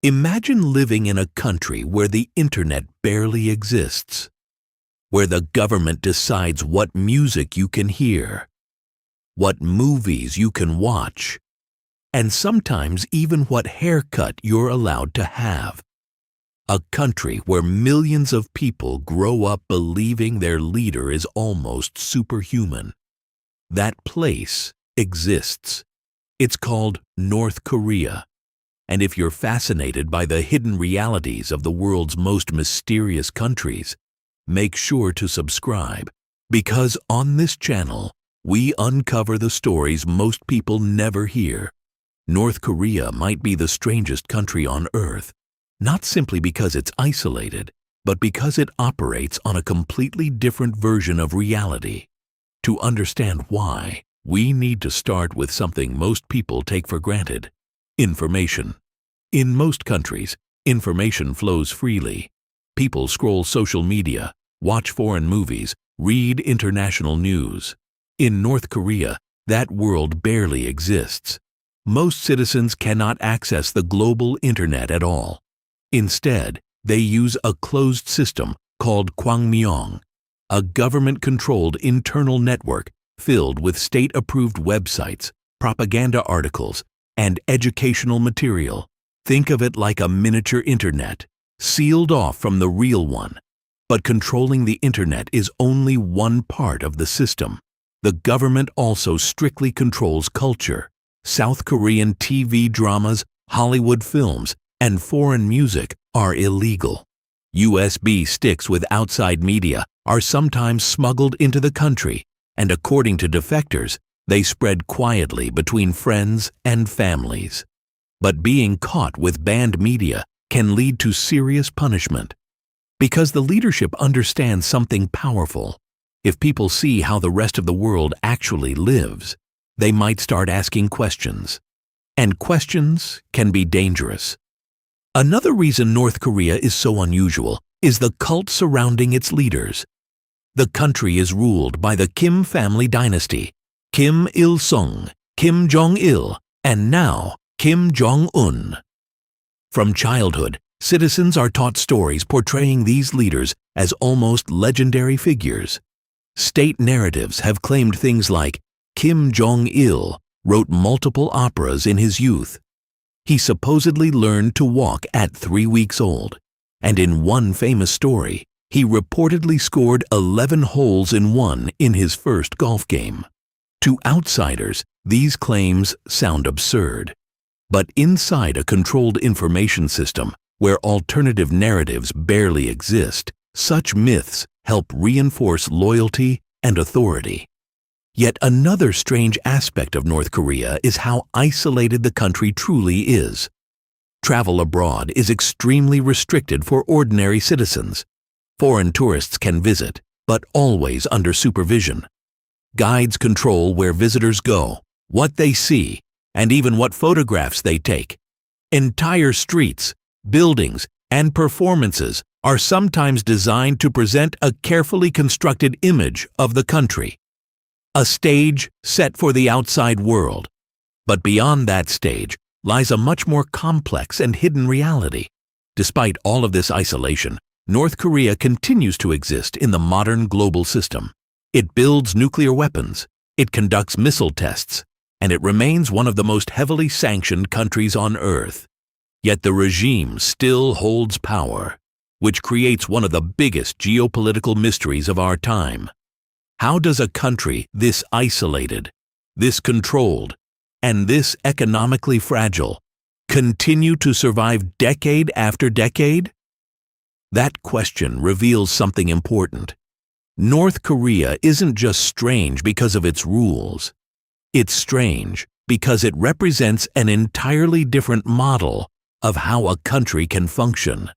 Imagine living in a country where the internet barely exists, where the government decides what music you can hear, what movies you can watch, and sometimes even what haircut you're allowed to have. A country where millions of people grow up believing their leader is almost superhuman. That place exists. It's called North Korea. And if you're fascinated by the hidden realities of the world's most mysterious countries, make sure to subscribe, because on this channel, we uncover the stories most people never hear. North Korea might be the strangest country on Earth, not simply because it's isolated, but because it operates on a completely different version of reality. To understand why, we need to start with something most people take for granted: information. In most countries, information flows freely. People scroll social media, watch foreign movies, read international news. In North Korea, that world barely exists. Most citizens cannot access the global internet at all. Instead, they use a closed system called Kwangmyong, a government-controlled internal network filled with state-approved websites, propaganda articles, and educational material. Think of it like a miniature internet, sealed off from the real one. But controlling the internet is only one part of the system. The government also strictly controls culture. South Korean TV dramas, Hollywood films, and foreign music are illegal. USB sticks with outside media are sometimes smuggled into the country, and according to defectors, they spread quietly between friends and families. But being caught with banned media can lead to serious punishment. Because the leadership understands something powerful. If people see how the rest of the world actually lives, they might start asking questions. And questions can be dangerous. Another reason North Korea is so unusual is the cult surrounding its leaders. The country is ruled by the Kim family dynasty: Kim Il-sung, Kim Jong-il, and now Kim Jong-un. From childhood, citizens are taught stories portraying these leaders as almost legendary figures. State narratives have claimed things like Kim Jong-il wrote multiple operas in his youth. He supposedly learned to walk at 3 weeks old, and in one famous story, he reportedly scored 11 holes in one in his first golf game. To outsiders, these claims sound absurd. But inside a controlled information system, where alternative narratives barely exist, such myths help reinforce loyalty and authority. Yet another strange aspect of North Korea is how isolated the country truly is. Travel abroad is extremely restricted for ordinary citizens. Foreign tourists can visit, but always under supervision. Guides control where visitors go, what they see, and even what photographs they take. Entire streets, buildings, and performances are sometimes designed to present a carefully constructed image of the country. A stage set for the outside world. But beyond that stage lies a much more complex and hidden reality. Despite all of this isolation, North Korea continues to exist in the modern global system. It builds nuclear weapons, it conducts missile tests, and it remains one of the most heavily sanctioned countries on Earth. Yet the regime still holds power, which creates one of the biggest geopolitical mysteries of our time. How does a country this isolated, this controlled, and this economically fragile continue to survive decade after decade? That question reveals something important. North Korea isn't just strange because of its rules. It's strange because it represents an entirely different model of how a country can function.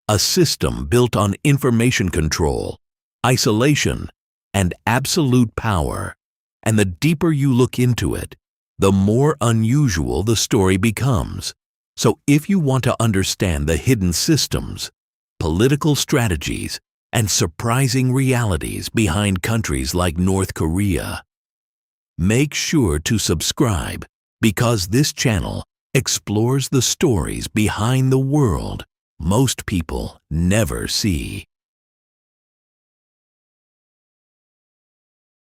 A system built on information control, isolation, and absolute power. And the deeper you look into it, the more unusual the story becomes. So if you want to understand the hidden systems, political strategies, and surprising realities behind countries like North Korea, make sure to subscribe, because this channel explores the stories behind the world most people never see.